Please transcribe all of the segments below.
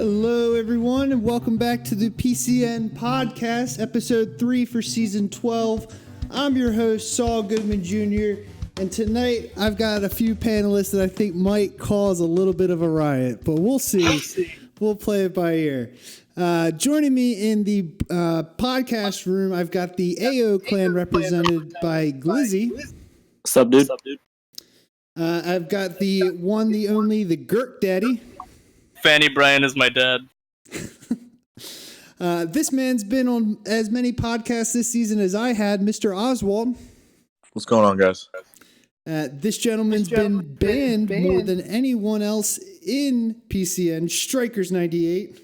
Hello, everyone, and welcome back to the PCN podcast, episode 3 for season 12. I'm your host, Saul Goodman Jr., and tonight I've got a few panelists that I think might cause a little bit of a riot, but we'll see. We'll play it by ear. Joining me in the podcast room, I've got the AO clan represented by Glizzy. What's up, dude? I've got the one, the only, the Gurk Daddy. Fanny Bryan is my dad. This man's been on as many podcasts this season as I had, Mr. Oswald. What's going on, guys? This gentleman's been banned more than anyone else in PCN, Strikers 98.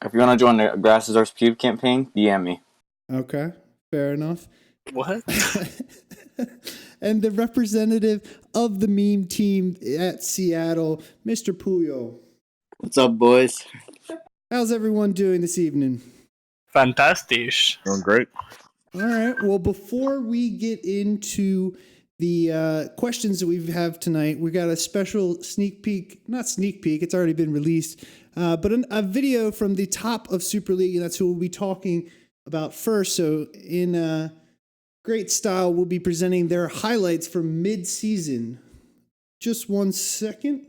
If you want to join the Grass is Our Pube campaign, DM me. Okay, fair enough. What? And the representative of the meme team at Seattle, Mr. Puyo. What's up, boys? How's everyone doing this evening? Fantastic. Doing great. All right. Well, before we get into the questions that we have tonight, we got a special sneak peek. Not sneak peek. It's already been released. But a video from the top of Super League, and that's who we'll be talking about first. So in great style, we'll be presenting their highlights from mid-season. Just 1 second.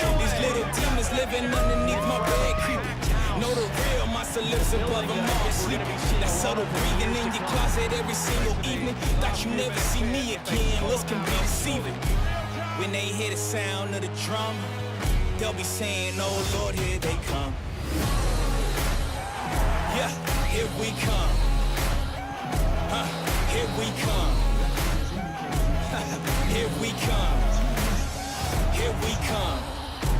These little demons living underneath my bed creeping. Know the real, my lips above them all sleeping. That subtle breathing in your closet every single evening. Thought you never see me again, looks can be deceiving. When they hear the sound of the drum, they'll be saying, oh Lord, here they come. Yeah, here we come. Here we come. Here we come. Here we come.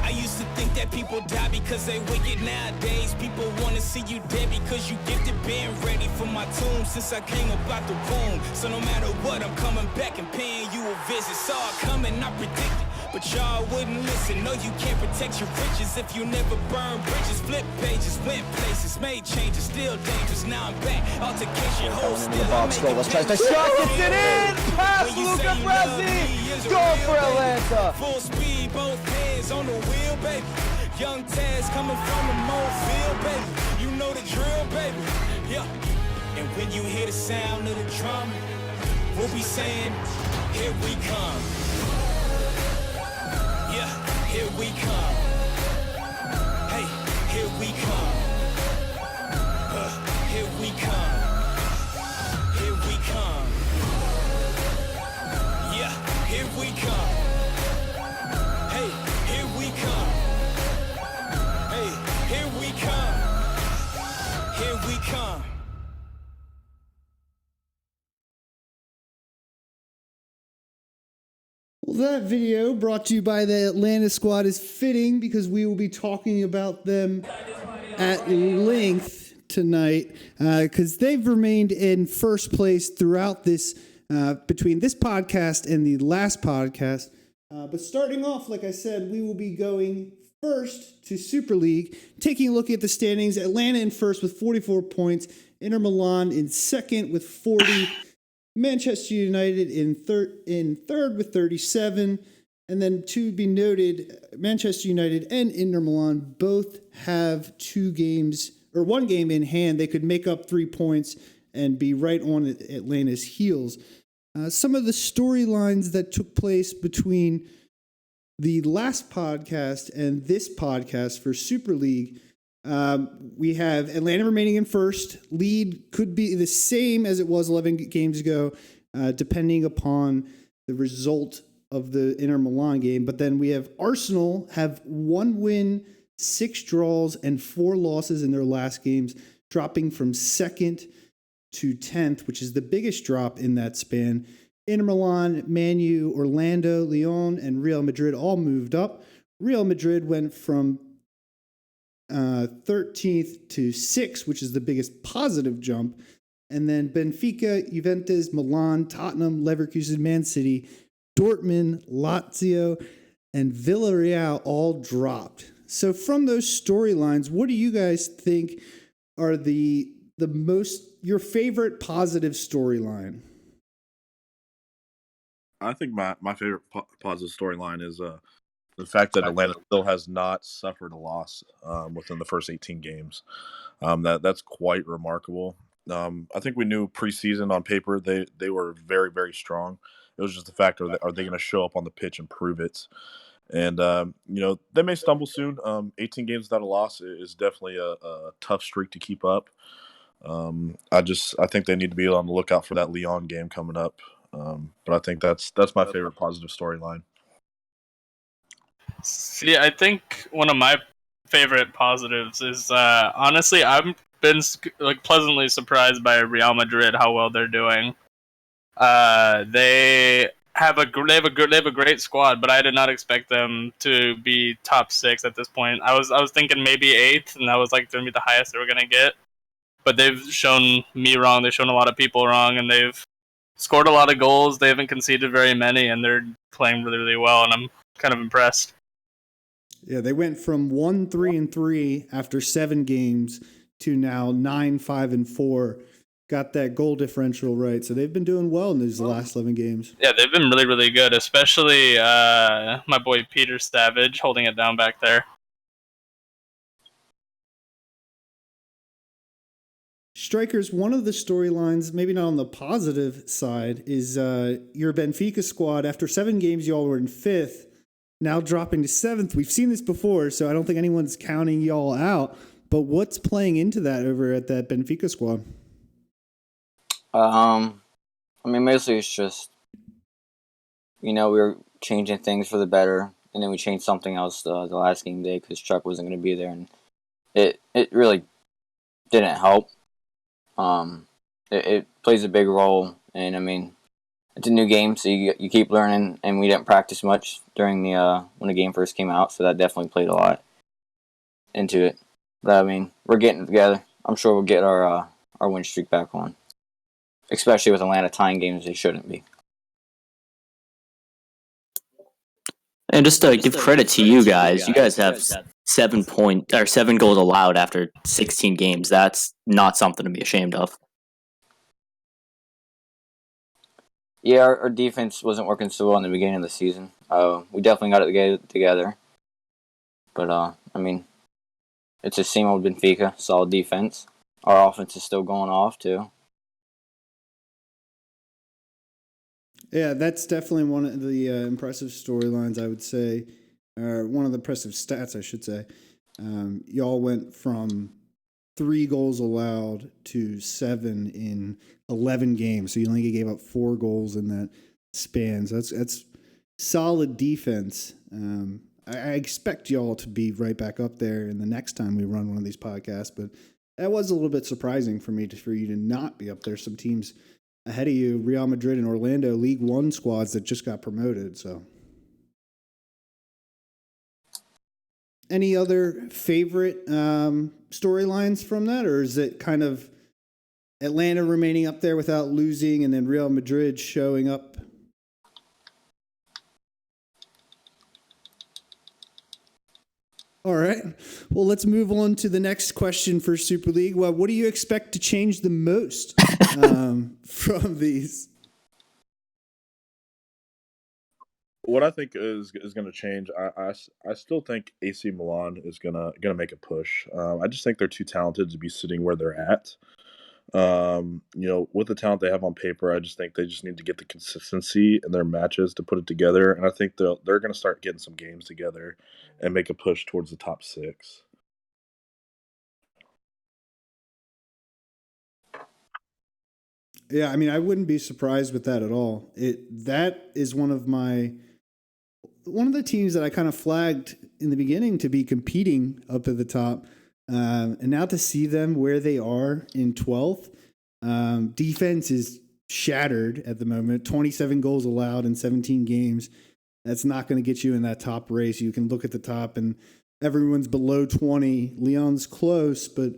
I used to think that people die because they wicked. Nowadays people want to see you dead because you gifted. Been ready for my tomb since I came about the womb. So no matter what, I'm coming back and paying you a visit. Saw it coming, I predicted, but y'all wouldn't listen. No, you can't protect your riches if you never burn bridges. Flip pages, went places, made changes, still dangerous. Now I'm back, altercation, hold still. Bob Scroll, tries to shot, gets it in! Pass Luca Brasi! Go for Atlanta! Full speed, both hands on the wheel, baby. Young Taz coming from the Mobile, baby. You know the drill, baby. Yeah. And when you hear the sound of the drum, we'll be saying, here we come. Yeah, here we come. Hey, here we come. Here we come. Here we come. Yeah, here we come. Hey, here we come. Hey, here we come. Here we come. Well, that video brought to you by the Atlanta squad is fitting because we will be talking about them at length tonight because they've remained in first place throughout this, between this podcast and the last podcast. But starting off, like I said, we will be going first to Super League, taking a look at the standings. Atlanta in first with 44 points, Inter Milan in second with 40, Manchester United in third with 37, and then to be noted, Manchester United and Inter Milan both have one game in hand. They could make up 3 points and be right on Atlanta's heels. Some of the storylines that took place between the last podcast and this podcast for Super League, we have Atlanta remaining in first. Lead could be the same as it was 11 games ago, depending upon the result of the Inter Milan game. But then we have Arsenal have 1 win, 6 draws, and 4 losses in their last games, dropping from second to 10th, which is the biggest drop in that span. Inter Milan, Man U, Orlando, Lyon, and Real Madrid all moved up. Real Madrid went from 13th to 6th, which is the biggest positive jump. And then Benfica, Juventus, Milan, Tottenham, Leverkusen, Man City, Dortmund, Lazio, and Villarreal all dropped. So from those storylines, what do you guys think are the most, your favorite positive storyline? I think my favorite positive storyline is the fact that Atlanta still has not suffered a loss within the first 18 games. That's quite remarkable. I think we knew preseason on paper they were very, very strong. It was just the fact, are they going to show up on the pitch and prove it? And, they may stumble soon. 18 games without a loss is definitely a tough streak to keep up. I think they need to be on the lookout for that Lyon game coming up. But I think that's my favorite positive storyline. See, I think one of my favorite positives is honestly I've been pleasantly surprised by Real Madrid, how well they're doing. They have a great squad, but I did not expect them to be top 6 at this point. I was thinking maybe 8th, and that was like going to be the highest they were going to get. But they've shown me wrong. They've shown a lot of people wrong, and they've scored a lot of goals. They haven't conceded very many, and they're playing really, really well, and I'm kind of impressed. Yeah, they went from 1-3-3 after 7 games to now 9-5-4. Got that goal differential right, so they've been doing well in these last 11 games. Yeah, they've been really, really good, especially my boy Peter Savage holding it down back there. Strikers, one of the storylines, maybe not on the positive side, is your Benfica squad. After 7 games, y'all were in 5th, now dropping to 7th. We've seen this before, so I don't think anyone's counting y'all out. But what's playing into that over at that Benfica squad? Mostly it's just, we were changing things for the better, and then we changed something else the last game day because Chuck wasn't going to be there, and it really didn't help. It plays a big role, and it's a new game, so you keep learning, and we didn't practice much during the when the game first came out, so that definitely played a lot into it. But we're getting it together. I'm sure we'll get our win streak back on, especially with Atlanta tying games they shouldn't be. And just to give credit to you guys have 7 goals allowed after 16 games. That's not something to be ashamed of. Yeah, our defense wasn't working so well in the beginning of the season. We definitely got it together. But, it's the same old Benfica, solid defense. Our offense is still going off, too. Yeah, that's definitely one of the impressive storylines, I would say. Or one of the impressive stats, I should say. Y'all went from 3 goals allowed to 7 in 11 games. So you only gave up 4 goals in that span. So that's solid defense. I expect y'all to be right back up there in the next time we run one of these podcasts. But that was a little bit surprising for me for you to not be up there. Some teams ahead of you, Real Madrid and Orlando, League One squads that just got promoted. So, any other favorite storylines from that, or is it kind of Atlanta remaining up there without losing, and then Real Madrid showing up? All right. Well, let's move on to the next question for Super League. Well, what do you expect to change the most from these? What I think is going to change, I still think AC Milan is gonna make a push. I just think they're too talented to be sitting where they're at. With the talent they have on paper, I just think they just need to get the consistency in their matches to put it together, and I think they're going to start getting some games together and make a push towards the top 6. Yeah, I wouldn't be surprised with that at all. That is one of the teams that I kind of flagged in the beginning to be competing up at the top. And now to see them where they are in 12th, defense is shattered at the moment. 27 goals allowed in 17 games. That's not going to get you in that top race. You can look at the top and everyone's below 20. Leon's close, but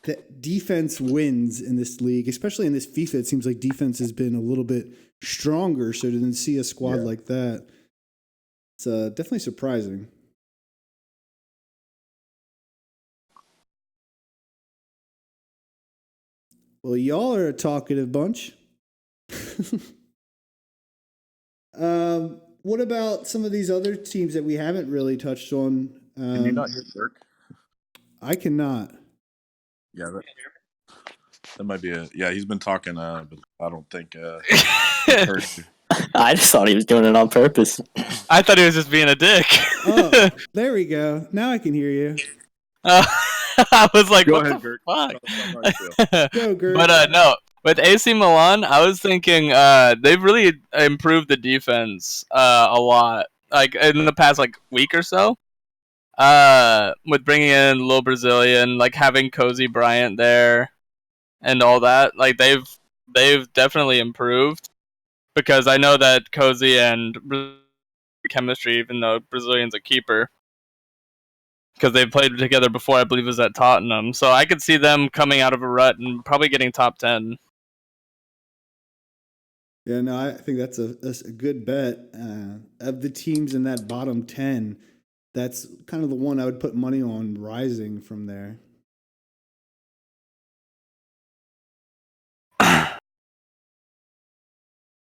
the defense wins in this league, especially in this FIFA. It seems like defense has been a little bit stronger. So to then see a squad like that, it's definitely surprising. Well, y'all are a talkative bunch. What about some of these other teams that we haven't really touched on? Can you not hear Dirk? I cannot. Yeah, that might be a. Yeah, he's been talking, but I don't think. I just thought he was doing it on purpose. I thought he was just being a dick. Oh, there we go. Now I can hear you. I was like, Go what ahead, the Gert. fuck? Go, Gert. But no, with AC Milan, I was thinking they've really improved the defense a lot, like in the past like week or so. With bringing in Lil Brazilian, like having Cozy Bryant there, and all that, like they've definitely improved, because I know that Cozy and chemistry, even though Brazilian's a keeper, because they played together before. I believe it was at Tottenham, so I could see them coming out of a rut and probably getting top 10. Yeah, no, I think that's a good bet. Of the teams in that bottom 10, that's kind of the one I would put money on rising from there.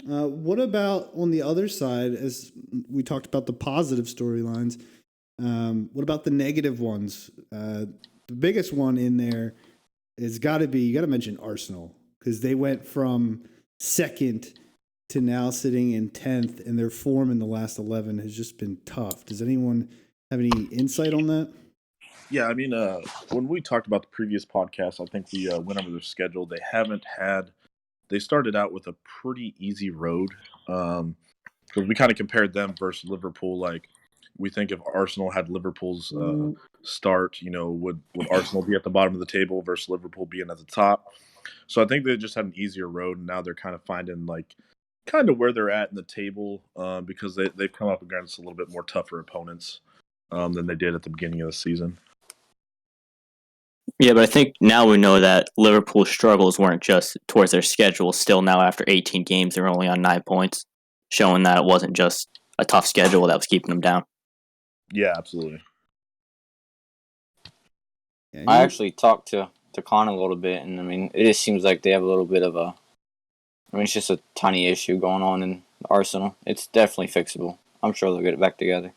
What about on the other side, as we talked about the positive storylines, what about the negative ones? The biggest one in there is got to be, you got to mention Arsenal, because they went from second to now sitting in 10th, and their form in the last 11 has just been tough. Does anyone have any insight on that? Yeah, I mean, when we talked about the previous podcast, I think we went over their schedule. They started out with a pretty easy road, because we kind of compared them versus Liverpool. Like, we think if Arsenal had Liverpool's start, would Arsenal be at the bottom of the table versus Liverpool being at the top? So I think they just had an easier road, and now they're kind of finding kind of where they're at in the table, because they've come up against a little bit more tougher opponents than they did at the beginning of the season. Yeah, but I think now we know that Liverpool's struggles weren't just towards their schedule. Still, now after 18 games, they're only on 9 points, showing that it wasn't just a tough schedule that was keeping them down. Yeah, absolutely. Yeah, I actually talked to Con a little bit, and I mean, it just seems like they have a little bit of it's just a tiny issue going on in Arsenal. It's definitely fixable. I'm sure they'll get it back together.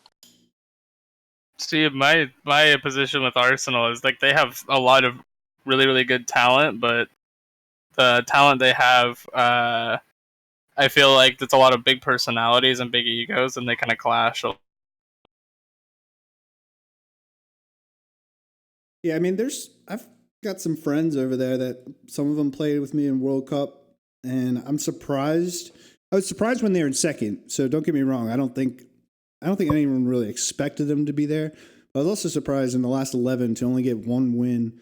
See, my position with Arsenal is like they have a lot of really, really good talent, but the talent they have, I feel like it's a lot of big personalities and big egos, and they kind of clash. Yeah, I mean, I've got some friends over there that some of them played with me in World Cup, and I'm surprised. I was surprised when they were in second. So don't get me wrong. I don't think anyone really expected them to be there. I was also surprised in the last 11 to only get one win,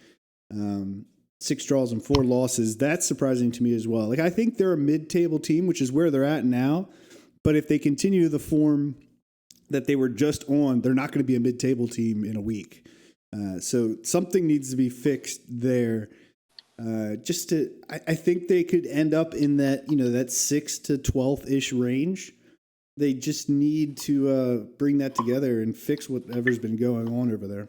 6 draws and 4 losses. That's surprising to me as well. Like, I think they're a mid-table team, which is where they're at now. But if they continue the form that they were just on, they're not going to be a mid-table team in a week. So something needs to be fixed there. I think they could end up in that, that 6th to 12th ish range. They just need to bring that together and fix whatever's been going on over there.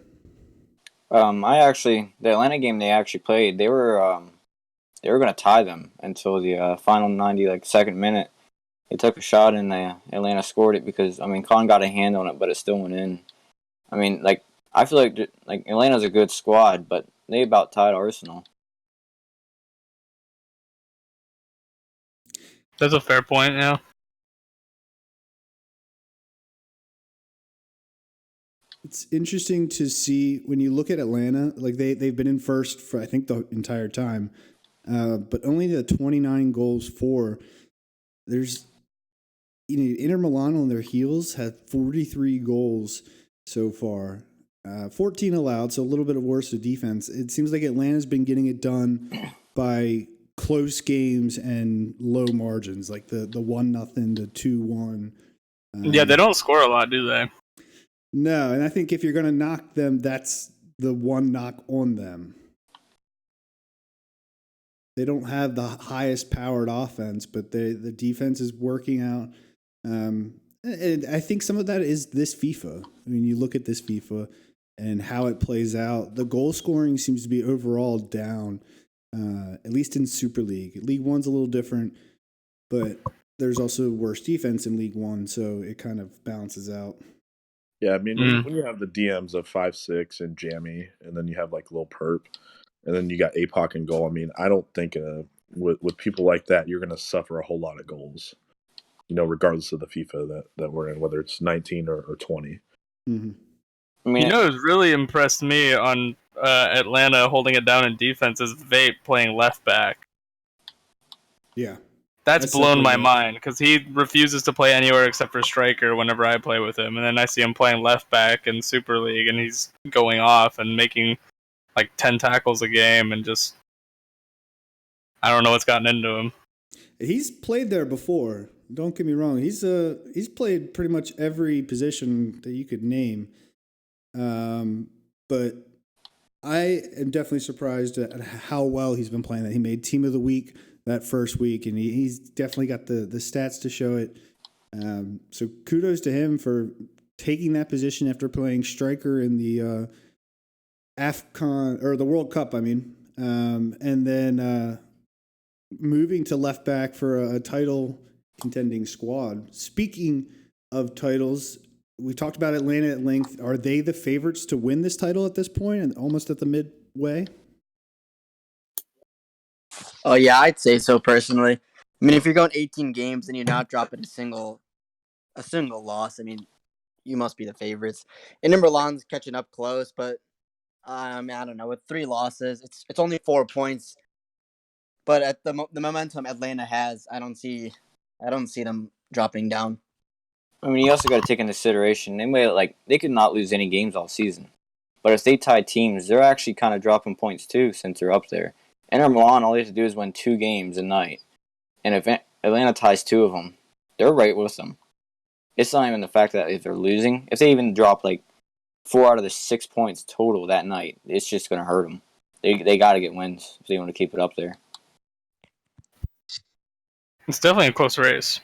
The Atlanta game they actually played, they were going to tie them until the final 92nd minute. They took a shot and Atlanta scored it because, I mean, Con got a hand on it, but it still went in. I mean, I feel like Atlanta's a good squad, but they about tied Arsenal. That's a fair point, yeah. It's interesting to see when you look at Atlanta, like they've been in first for I think the entire time, but only the 29 goals for. There's, Inter Milan on their heels had 43 goals so far, 14 allowed, so a little bit of worse of defense. It seems like Atlanta's been getting it done by close games and low margins, like the 1-0, the 2-1. Yeah, they don't score a lot, do they? No, and I think if you're going to knock them, that's the one knock on them. They don't have the highest powered offense, but the defense is working out. And I think some of that is this FIFA. I mean, you look at this FIFA and how it plays out. The goal scoring seems to be overall down, at least in Super League. League One's a little different, but there's also worse defense in League One, so it kind of balances out. Yeah, I mean, when you have the DMs of 5'6" and Jammy, and then you have like Lil Perp, and then you got APOC in goal. I mean, I don't think with people like that, you're going to suffer a whole lot of goals. Regardless of the FIFA that we're in, whether it's 19 or 20. Mm-hmm. I mean, It really impressed me on Atlanta holding it down in defense is Vape playing left back. Yeah. That's blown my mind because he refuses to play anywhere except for striker whenever I play with him. And then I see him playing left back in Super League and he's going off and making like 10 tackles a game and just... I don't know what's gotten into him. He's played there before. Don't get me wrong. He's played pretty much every position that you could name. But I am definitely surprised at how well he's been playing. That he made Team of the Week that first week, and he's definitely got the stats to show it. So kudos to him for taking that position after playing striker in the AFCON or the World Cup. I mean, and then moving to left back for a title contending squad. Speaking of titles, we talked about Atlanta at length. Are they the favorites to win this title at this point and almost at the midway? Oh yeah, I'd say so personally. I mean, if you're going 18 games and you're not dropping a single loss, I mean, you must be the favorites. And Milan's catching up close, but I don't know. With 3 losses, it's only 4 points. But at the momentum Atlanta has, I don't see them dropping down. I mean, you also got to take into consideration they could not lose any games all season, but if they tie teams, they're actually kind of dropping points too since they're up there. Inter Milan, all they have to do is win 2 games a night, and if Atlanta ties 2 of them, they're right with them. It's not even the fact that if they're losing, if they even drop like 4 out of the 6 points total that night, it's just going to hurt them. They got to get wins if they want to keep it up there. It's definitely a close race.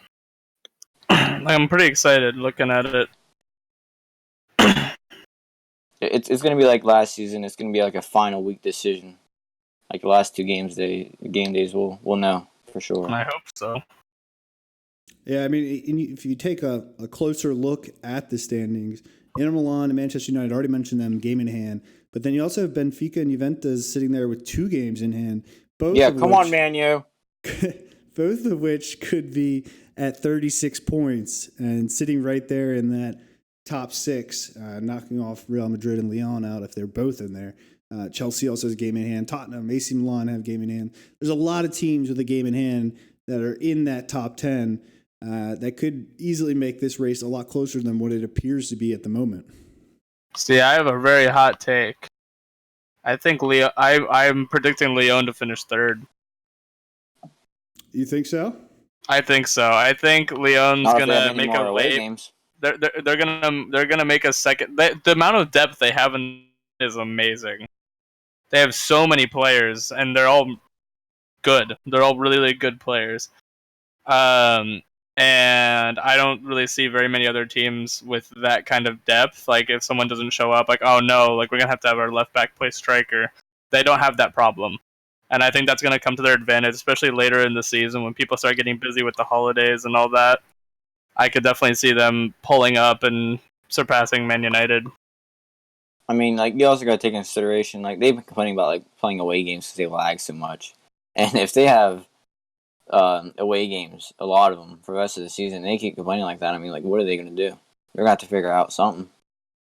I'm pretty excited looking at it. It's going to be like last season. It's going to be like a final week decision. Like the last 2 game days, we'll know for sure. I hope so. Yeah, I mean, if you take a closer look at the standings, Inter Milan and Manchester United, already mentioned them, game in hand. But then you also have Benfica and Juventus sitting there with 2 games in hand. On, Man U. Both of which could be at 36 points and sitting right there in that top 6, knocking off Real Madrid and Lyon out if they're both in there. Chelsea also has a game in hand. Tottenham, AC Milan have a game in hand. There's a lot of teams with a game in hand that are in that top 10 that could easily make this race a lot closer than what it appears to be at the moment. See, I have a very hot take. I think I'm predicting Lyon to finish 3rd. You think so? I think so. I think Lyon's gonna make a away late. Games. They're gonna make a second. The amount of depth they have is amazing. They have so many players, and they're all good. They're all really, really good players. And I don't really see very many other teams with that kind of depth. Like if someone doesn't show up, like oh no, like we're gonna have to have our left back play striker. They don't have that problem. And I think that's going to come to their advantage, especially later in the season when people start getting busy with the holidays and all that. I could definitely see them pulling up and surpassing Man United. I mean, like you also got to take into consideration, like they've been complaining about like playing away games because they lag so much, and if they have away games, a lot of them for the rest of the season, they keep complaining like that. I mean, like what are they going to do? They're going to have to figure out something.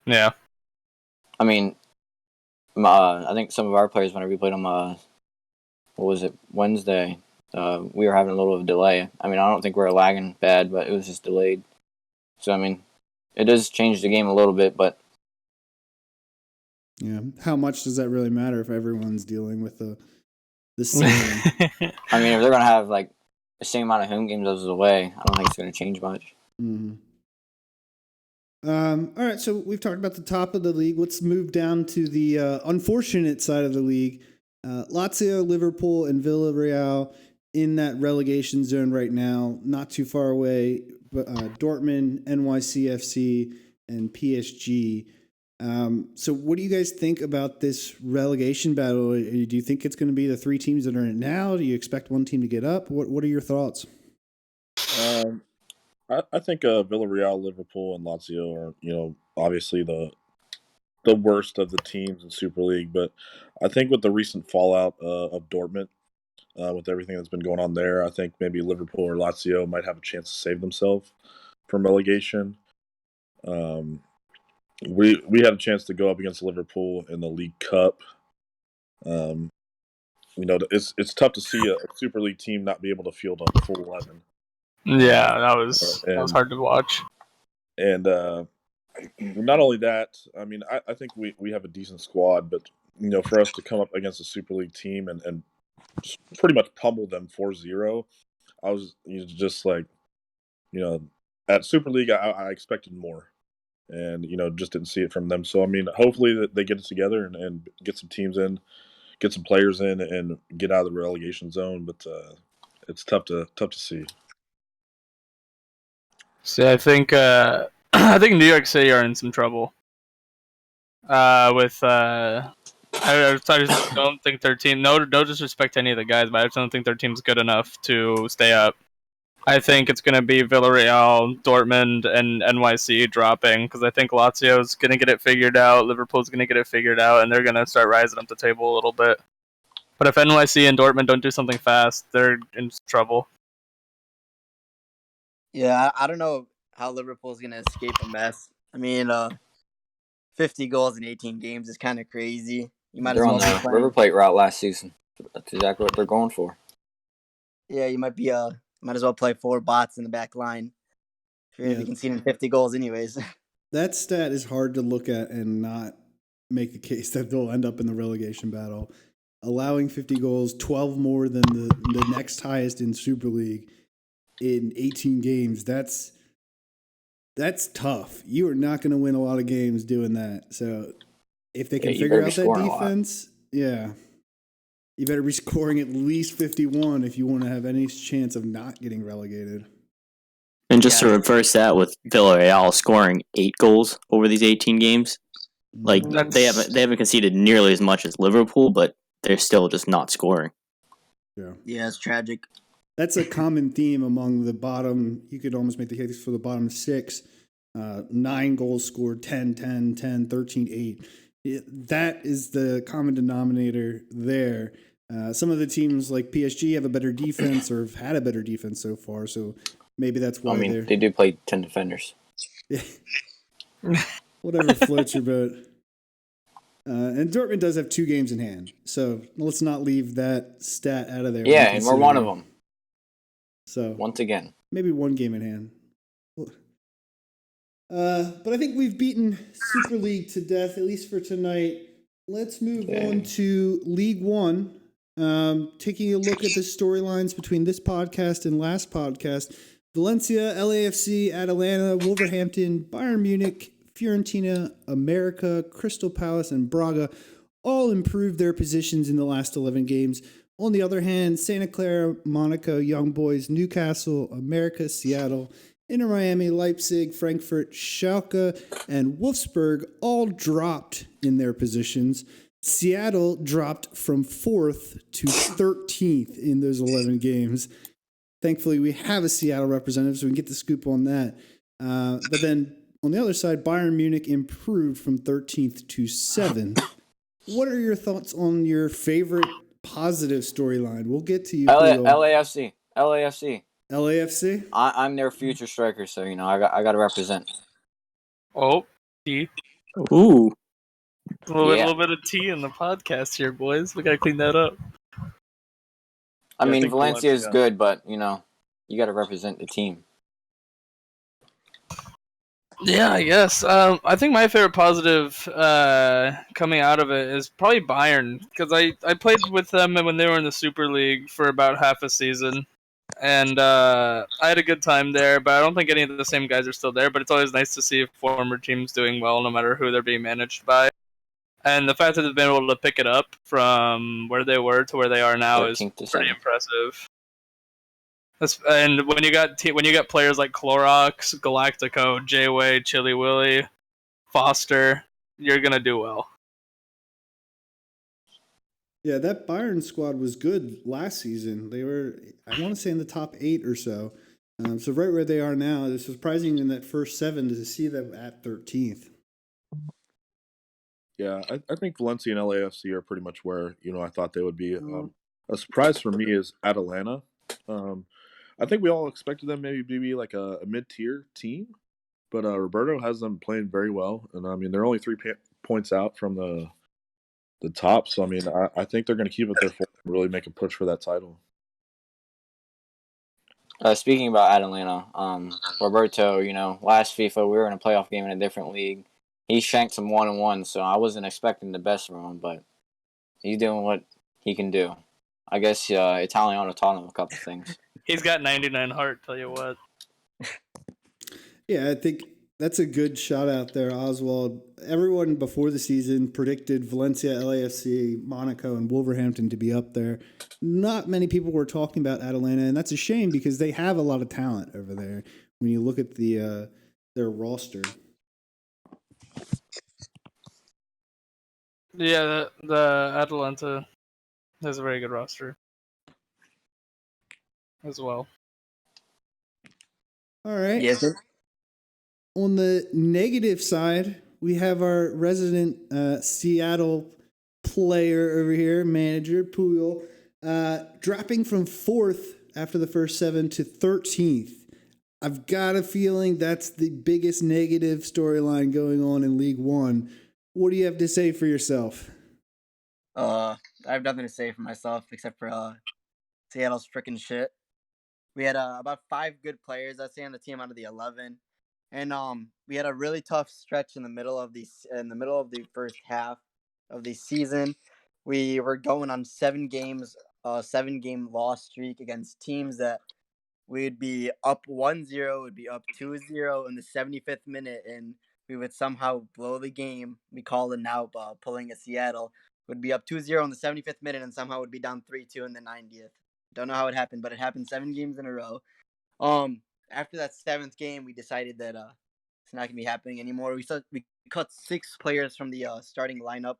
Yeah. I mean, I think some of our players, whenever we played them, what was it, Wednesday, we were having a little of a delay. I mean, I don't think we're lagging bad, but it was just delayed. So, I mean, it does change the game a little bit, but... Yeah, how much does that really matter if everyone's dealing with the same? I mean, if they're going to have, like, the same amount of home games as away, I don't think it's going to change much. Mm-hmm. All right, so we've talked about the top of the league. Let's move down to the unfortunate side of the league. Lazio, Liverpool, and Villarreal in that relegation zone right now, not too far away. But Dortmund, NYCFC, and PSG. So what do you guys think about this relegation battle? Do you think it's going to be the three teams that are in it now? Do you expect one team to get up? What are your thoughts? I think Villarreal, Liverpool, and Lazio are obviously the worst of the teams in Super League. But I think with the recent fallout of Dortmund, with everything that's been going on there, I think maybe Liverpool or Lazio might have a chance to save themselves from relegation. We had a chance to go up against Liverpool in the League Cup. It's tough to see a Super League team not be able to field a full 11. Yeah, that was hard to watch. And not only that, I mean, I think we have a decent squad, but for us to come up against a Super League team and pretty much pummel them 4-0, I was just like, at Super League, I expected more, and just didn't see it from them. So I mean, hopefully they get it together and get some teams in, get some players in, and get out of the relegation zone. But it's tough to see. See, I think I think New York City are in some trouble. I just don't think their team. No disrespect to any of the guys, but I just don't think their team's good enough to stay up. I think it's going to be Villarreal, Dortmund, and NYC dropping because I think Lazio's going to get it figured out, Liverpool's going to get it figured out, and they're going to start rising up the table a little bit. But if NYC and Dortmund don't do something fast, they're in trouble. Yeah, I don't know how Liverpool's going to escape a mess. I mean, 50 goals in 18 games is kind of crazy. You might They're as well on the River Plate route last season. That's exactly what they're going for. Yeah, you might as well play 4 bots in the back line if you're going to be conceding 50 goals anyways. That stat is hard to look at and not make the case that they'll end up in the relegation battle. Allowing 50 goals, 12 more than the next highest in Super League in 18 games, that's tough. You are not going to win a lot of games doing that. So if they can figure out that defense, you better be scoring at least 51 if you want to have any chance of not getting relegated. And just to reverse that with Villarreal scoring 8 goals over these 18 games, like they haven't conceded nearly as much as Liverpool, but they're still just not scoring. Yeah, it's tragic. That's a common theme among the bottom. You could almost make the case for the bottom 6. 9 goals scored, 10, 10, 10, 13, 8. That is the common denominator there. Some of the teams like PSG have a better defense or have had a better defense so far, so maybe that's why they do play 10 defenders. Whatever floats your boat. And Dortmund does have 2 games in hand, so let's not leave that stat out of there. Yeah, and we're one of them. So once again, maybe 1 game in hand. But I think we've beaten Super League to death, at least for tonight. Let's move on to League One. Taking a look at the storylines between this podcast and last podcast. Valencia, LAFC, Atalanta, Wolverhampton, Bayern Munich, Fiorentina, America, Crystal Palace, and Braga all improved their positions in the last 11 games. On the other hand, Santa Clara, Monaco, Young Boys, Newcastle, America, Seattle, Inter Miami, Leipzig, Frankfurt, Schalke, and Wolfsburg all dropped in their positions. Seattle dropped from 4th to 13th in those 11 games. Thankfully, we have a Seattle representative, so we can get the scoop on that. But then on the other side, Bayern Munich improved from 13th to 7th. What are your thoughts on your favorite positive storyline? We'll get to you. LAFC. LAFC? I'm their future striker, so I got to represent. Oh, T. Ooh. A little bit of tea in the podcast here, boys. We got to clean that up. I mean, Valencia is good, but, you got to represent the team. Yeah, I guess. I think my favorite positive coming out of it is probably Bayern, because I played with them when they were in the Super League for about half a season. and I had a good time there. But I don't think any of the same guys are still there. But it's always nice to see former teams doing well, no matter who they're being managed by. And the fact that they've been able to pick it up from where they were to where they are now is 13th to pretty 7th. impressive. And when you got players like Clorox, Galactico, J-Way, Chili Willy, Foster, you're gonna do well. Yeah, that Bayern squad was good last season. They were, I want to say, in the top 8 or so. So right where they are now, it's surprising in that first 7 to see them at 13th. Yeah, I think Valencia and LAFC are pretty much where I thought they would be. A surprise for me is Atalanta. I think we all expected them maybe to be like a mid-tier team, but Roberto has them playing very well, and I mean they're only 3 points out from the top. So I mean I think they're going to keep it there for and really make a push for that title. Speaking about Atalanta, Roberto, last FIFA we were in a playoff game in a different league. He shanked some 1-on-1, so I wasn't expecting the best from him, but he's doing what he can do. I guess Italiano taught him a couple things. He's got 99 heart. Tell you what. Yeah, I think that's a good shout out there, Oswald. Everyone before the season predicted Valencia, LAFC, Monaco, and Wolverhampton to be up there. Not many people were talking about Atalanta, and that's a shame because they have a lot of talent over there when you look at their roster. Yeah, the Atalanta has a very good roster as well. All right. Yes. On the negative side, we have our resident Seattle player over here, manager Puyol, dropping from 4th after the first 7 to 13th. I've got a feeling that's the biggest negative storyline going on in League One. What do you have to say for yourself? I have nothing to say for myself except for Seattle's freaking shit. We had about 5 good players, I'd say, on the team out of the 11, and we had a really tough stretch in the middle of the first half of the season. We were going on 7-game loss streak against teams that we'd be up 1-0, would be up 2-0 in the 75th minute, and we would somehow blow the game. We call it now pulling a Seattle. Would be up 2-0 in the 75th minute and somehow would be down 3-2 in the 90th. Don't know how it happened, but it happened 7 games in a row. After that 7th game, we decided that it's not gonna be happening anymore. We cut 6 players from the starting lineup.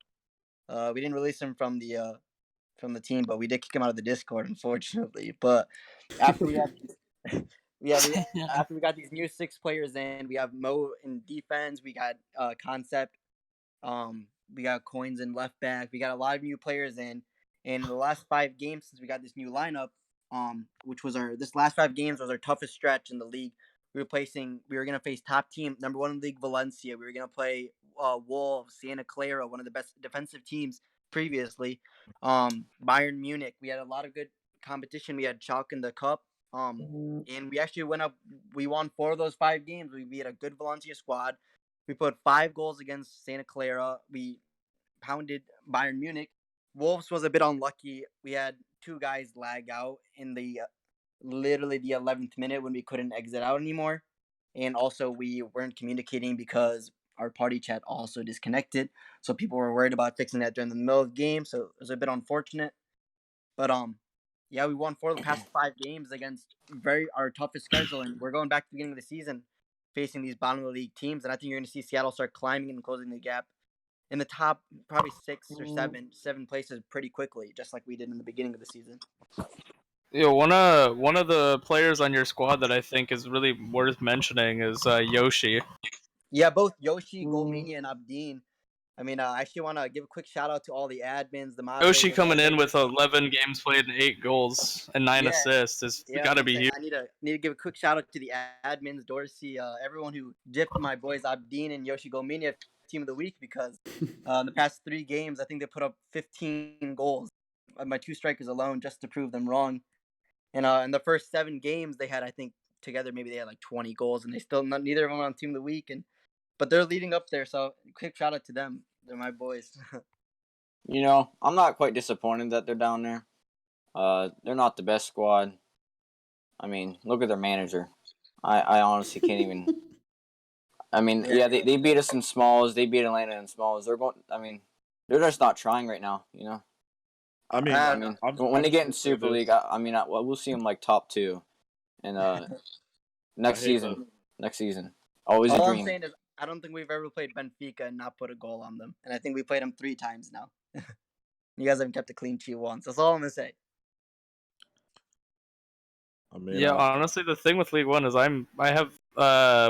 We didn't release them from the team, but we did kick him out of the Discord, unfortunately. But after we had after we got these new 6 players in, we have Mo in defense, we got Concept, we got Coins in left back, we got a lot of new players in. And in the last 5 games since we got this new lineup, this last 5 games was our toughest stretch in the league. We were gonna face top team, number 1 in the league, Valencia. We were gonna play Wolves, Santa Clara, one of the best defensive teams previously. Bayern Munich. We had a lot of good competition. We had Chalk in the cup. And we actually went up. We won 4 of those 5 games. We beat a good Valencia squad. We put 5 goals against Santa Clara. We pounded Bayern Munich. Wolves was a bit unlucky. We had 2 guys lag out in literally the 11th minute when we couldn't exit out anymore. And also we weren't communicating because our party chat also disconnected. So people were worried about fixing that during the middle of the game. So it was a bit unfortunate. But yeah, we won 4 of the past 5 games against our toughest schedule, and we're going back to the beginning of the season facing these bottom of the league teams. And I think you're going to see Seattle start climbing and closing the gap in the top probably 6 or 7 places pretty quickly, just like we did in the beginning of the season. Yeah, one of the players on your squad that I think is really worth mentioning is Yoshi. Yeah, both Yoshi, Golmania, and Abdeen. I mean, I actually want to give a quick shout out to all the admins, the moderators. Yoshi coming in with 11 games played and 8 goals and 9 assists is got to be huge. I need to give a quick shout out to the admins, Dorsey, everyone who dipped my boys Abdeen and Yoshi Golmania team of the week because in the past 3 games, I think they put up 15 goals. My 2 strikers alone, just to prove them wrong. And in the first 7 games, they had, I think, together maybe they had like 20 goals, and neither of them on team of the week. But they're leading up there, so quick shout out to them. They're my boys. I'm not quite disappointed that they're down there. They're not the best squad. I mean, look at their manager. I honestly can't even. I mean, yeah, they beat us in smalls. They beat Atlanta in smalls. They're going. I mean, they're just not trying right now. You know. I mean, I mean, when they get in Super League, we'll see them like top 2, and next season. Next season, always All a I'm dream. saying is I don't think we've ever played Benfica and not put a goal on them, and I think we played them 3 times now. You guys haven't kept a clean sheet once. That's all I'm gonna say. I mean, Yeah, honestly, the thing with League One is I have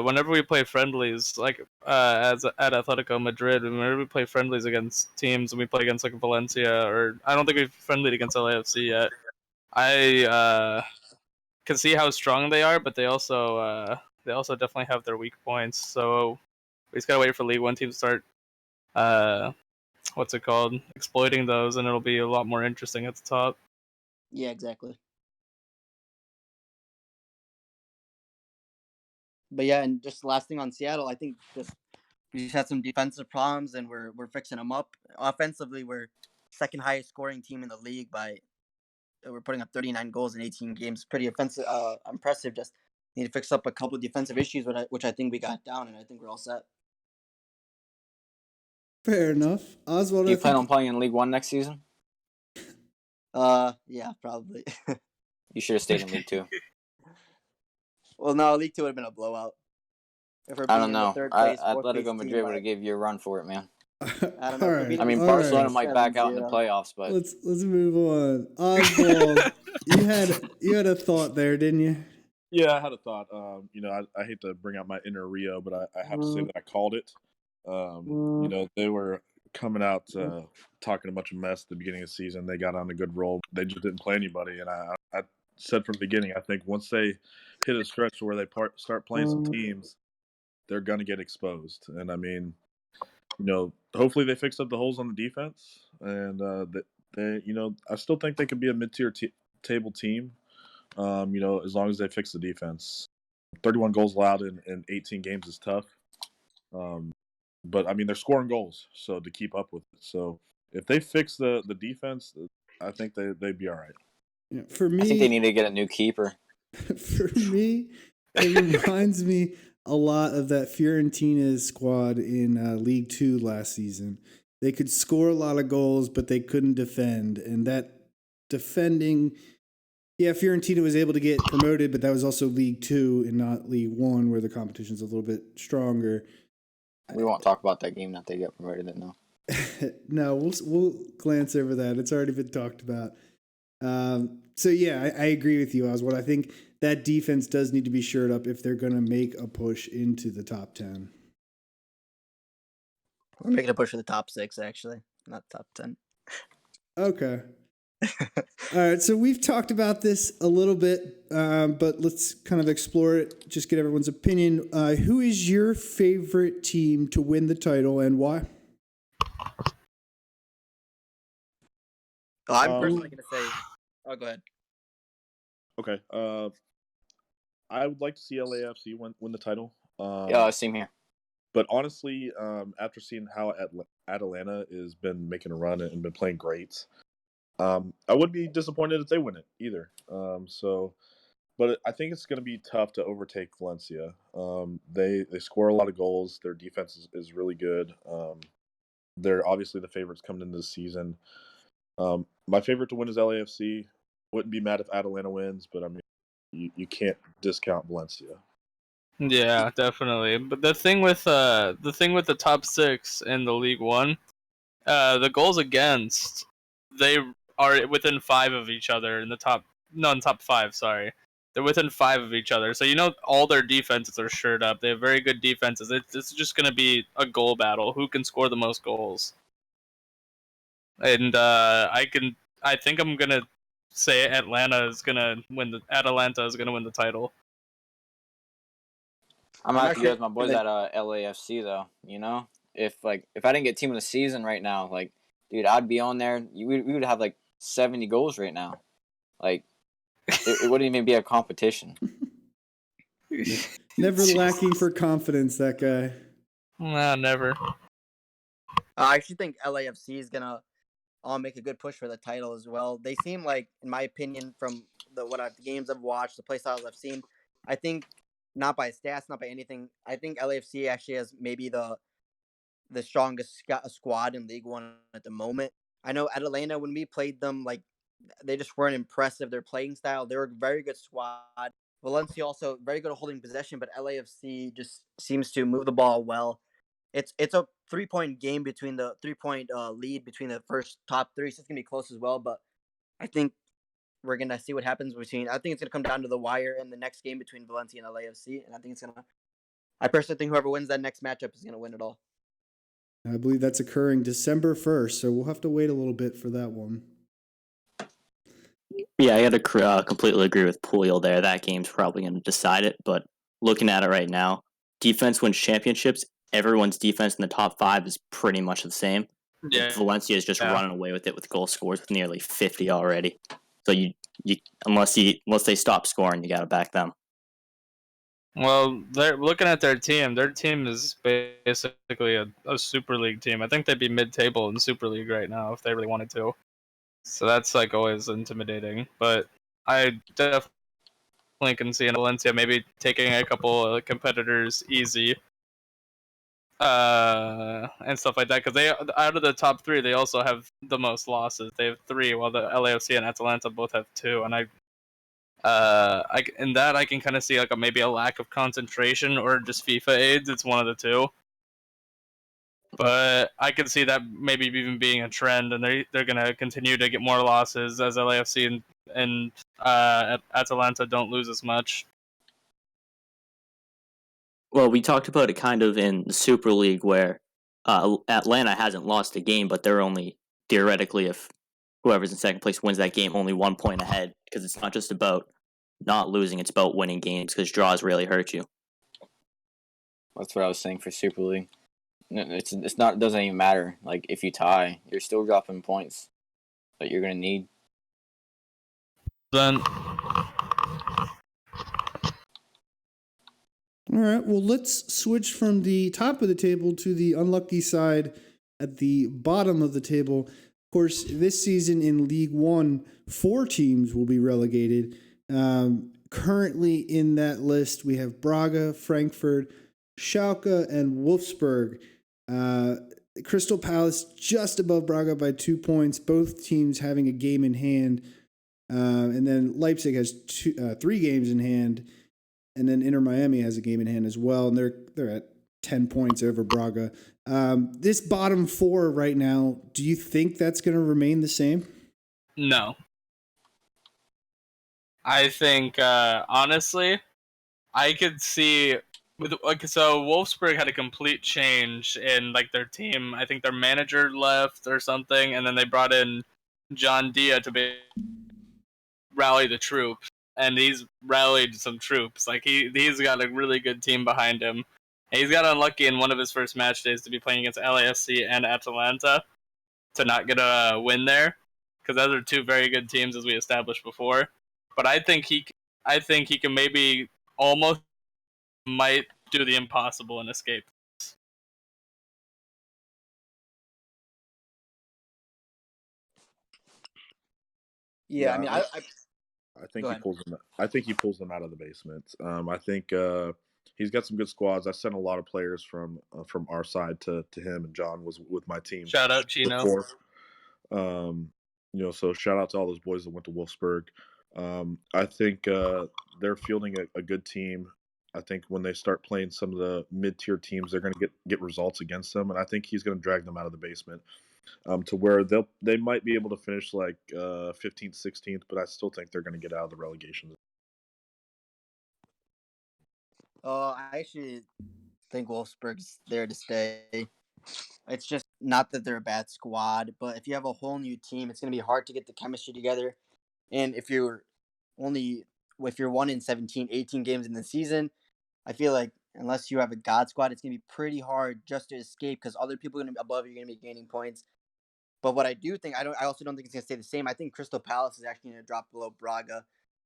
whenever we play friendlies, like as at Atletico Madrid, whenever we play friendlies against teams and we play against like Valencia, or I don't think we've friendlied against LAFC yet. I can see how strong they are, but they also definitely have their weak points. So we just gotta wait for League One teams to start what's it called, exploiting those, and it'll be a lot more interesting at the top. Yeah, exactly. But yeah, and just last thing on Seattle, I think we just had some defensive problems, and we're fixing them up. Offensively, we're second highest scoring team in the league we're putting up 39 goals in 18 games. Pretty offensive, impressive. Just need to fix up a couple of defensive issues, which I think we got down, and I think we're all set. Fair enough. Oswald, Do you plan on playing in League One next season? Yeah, probably. You should have stayed in League Two. Well, no, League Two would have been a blowout. If we're I don't being in the know. third place, fourth Atletico place Madrid team would have gave you a run for it, man. I don't know. All If we're right. beating I mean, the all Barcelona right. might back out in the 7-0. playoffs, but Let's move on. Oswald, you had a thought there, didn't you? yeah, I had a thought. I hate to bring out my inner Rio, but I have to say that I called it. They were coming out talking a bunch of mess at the beginning of the season. They got on a good roll. They just didn't play anybody, and I said from the beginning, I think once they hit a stretch where they start playing some teams, they're going to get exposed. And I mean, hopefully they fix up the holes on the defense, and I still think they could be a mid-tier table team. As long as they fix the defense. 31 goals allowed in 18 games is tough. But I mean, they're scoring goals, so to keep up with it. So if they fix the defense, I think they'd be all right. Yeah, for me, I think they need to get a new keeper. For me, it reminds me a lot of that Fiorentina's squad in League Two last season. They could score a lot of goals, but they couldn't defend. And that defending, yeah, Fiorentina was able to get promoted, but that was also League Two and not League One, where the competition's a little bit stronger. We won't talk about that game that they got promoted in, though. No, we'll glance over that. It's already been talked about. So yeah, I agree with you, Oswald. I think that defense does need to be shored up if they're going to make a push into the top 10. We're making a push for the top 6, actually, not top 10. Okay. All right, so we've talked about this a little bit, but let's kind of explore it, just get everyone's opinion. Who is your favorite team to win the title and why? Oh, I'm personally going to say... Oh, go ahead. Okay. I would like to see LAFC win the title. Yeah, same here. But honestly, after seeing how Atalanta has been making a run and been playing great, I wouldn't be disappointed if they win it either. But I think it's going to be tough to overtake Valencia. They score a lot of goals. Their defense is really good. They're obviously the favorites coming into the season. My favorite to win is LAFC. Wouldn't be mad if Atalanta wins, but I mean, you can't discount Valencia. Yeah, definitely. But the thing with the top 6 in the League One, the goals against, they are within 5 of each other in the top 5. Sorry, they're within 5 of each other. So all their defenses are shored up. They have very good defenses. It's just gonna be a goal battle. Who can score the most goals? And I think I'm gonna say Atlanta is gonna win the title. I'm out to go with my boys at LAFC though. If I didn't get team of the season right now, like, dude, I'd be on there. We would have like 70 goals right now. Like, it wouldn't even be a competition. Never lacking for confidence, that guy. Nah, never. I actually think LAFC is gonna make a good push for the title as well. They seem like, in my opinion, from the games I've watched, the play styles I've seen, I think not by stats, not by anything. I think LAFC actually has maybe the strongest squad in League One at the moment. I know at Atlanta when we played them, like they just weren't impressive. Their playing style, they were a very good squad. Valencia also very good at holding possession, but LAFC just seems to move the ball well. It's a 3-point game between the 3-point lead between the first top three, so it's gonna be close as well. But I think we're gonna see what happens between. I think it's gonna come down to the wire in the next game between Valencia and LAFC, and I think it's gonna. I personally think whoever wins that next matchup is gonna win it all. I believe that's occurring December 1st, so we'll have to wait a little bit for that one. Yeah, I got to completely agree with Puyol there. That game's probably going to decide it. But looking at it right now, defense wins championships. Everyone's defense in the top 5 is pretty much the same. Yeah. Valencia is just running away with it with goal scores with nearly 50 already. So you unless they stop scoring, you got to back them. Well, they're looking at their team. Their team is basically a Super League team. I think they'd be mid-table in Super League right now if they really wanted to. So that's like always intimidating. But I definitely can see in Valencia maybe taking a couple of competitors easy, and stuff like that. Because they, out of the top 3, they also have the most losses. They have 3, while the LAFC and Atalanta both have 2. And I can kind of see like maybe a lack of concentration or just FIFA aids. It's one of the two. But I can see that maybe even being a trend, and they're gonna continue to get more losses as LAFC and Atalanta don't lose as much. Well, we talked about it kind of in the Super League where Atlanta hasn't lost a game, but they're only theoretically, if whoever's in second place wins that game, only 1 point ahead, because it's not just about not losing, it's about winning games, because draws really hurt you. That's what I was saying for Super League. It's not, it doesn't even matter. Like, if you tie, you're still dropping points that you're going to need. Then All right, well, let's switch from the top of the table to the unlucky side at the bottom of the table. Of course, this season in League One, 4 teams will be relegated. Currently in that list, we have Braga, Frankfurt, Schalke, and Wolfsburg. Crystal Palace just above Braga by 2 points, both teams having a game in hand. And then Leipzig has 3 games in hand. And then Inter Miami has a game in hand as well, and they're at 10 points over Braga. This bottom 4 right now, do you think that's going to remain the same? no. I think honestly, I could see with so Wolfsburg had a complete change in like their team. I think their manager left or something, and then they brought in John Dia to rally the troops, and he's rallied some troops. Like he's got a really good team behind him. And he's got unlucky in one of his first match days to be playing against LAFC and Atalanta to not get a win there, because those are 2 very good teams as we established before. But I think he can maybe almost might do the impossible and escape. Yeah, I mean, I I think Go he ahead. pulls them. I think he pulls them out of the basement. I think he's got some good squads. I sent a lot of players from our side to him, and John was with my team. Shout out Chino. Before. So shout out to all those boys that went to Wolfsburg. I think they're fielding a good team. I think when they start playing some of the mid-tier teams, they're going to get results against them, and I think he's going to drag them out of the basement to where they might be able to finish like 15th, 16th, but I still think they're going to get out of the relegation. I actually think Wolfsburg's there to stay. It's just not that they're a bad squad, but if you have a whole new team, it's going to be hard to get the chemistry together. And if you're 1 in 17, 18 games in the season, I feel like unless you have a god squad, it's going to be pretty hard just to escape because other people are going to be above you, going to be gaining points. But what I do think, I also don't think it's going to stay the same. I think Crystal Palace is actually going to drop below Braga.